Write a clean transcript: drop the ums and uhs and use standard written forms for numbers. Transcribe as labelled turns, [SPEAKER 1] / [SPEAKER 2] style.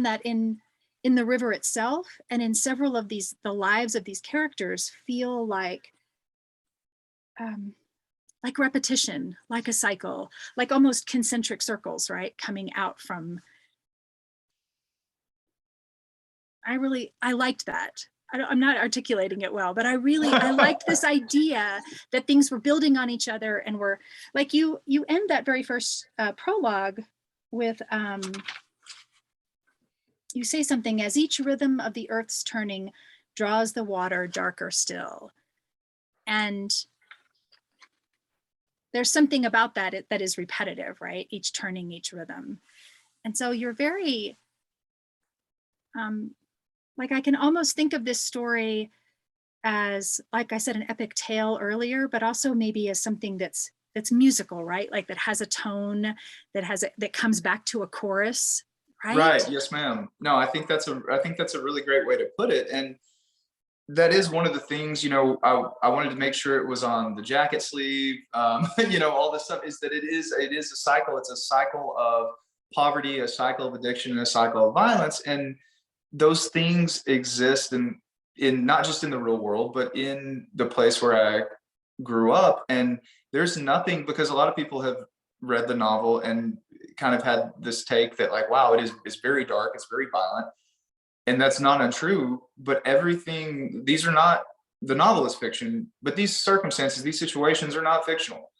[SPEAKER 1] found that in the river itself and in several of these, the lives of these characters feel like repetition, like a cycle, like almost concentric circles, right? Coming out from, I liked that. I'm not articulating it well, but I liked this idea that things were building on each other and were like, you end that very first prologue with, you say something, as each rhythm of the earth's turning draws the water darker still. And there's something about that that is repetitive, right? Each turning, each rhythm. And so you're very, like I can almost think of this story as, like I said, an epic tale earlier, but also maybe as something that's musical, right? Like that has a tone, that comes back to a chorus, right?
[SPEAKER 2] Right. Yes, ma'am. No, I think that's a really great way to put it. And that is one of the things, I wanted to make sure it was on the jacket sleeve. All this stuff is that it is a cycle. It's a cycle of poverty, a cycle of addiction, and a cycle of violence. And those things exist in not just in the real world, but in the place where I grew up. And there's nothing, because a lot of people have read the novel and kind of had this take that like, wow, it's very dark, it's very violent. And that's not untrue, but the novel is fiction, but these circumstances, these situations are not fictional.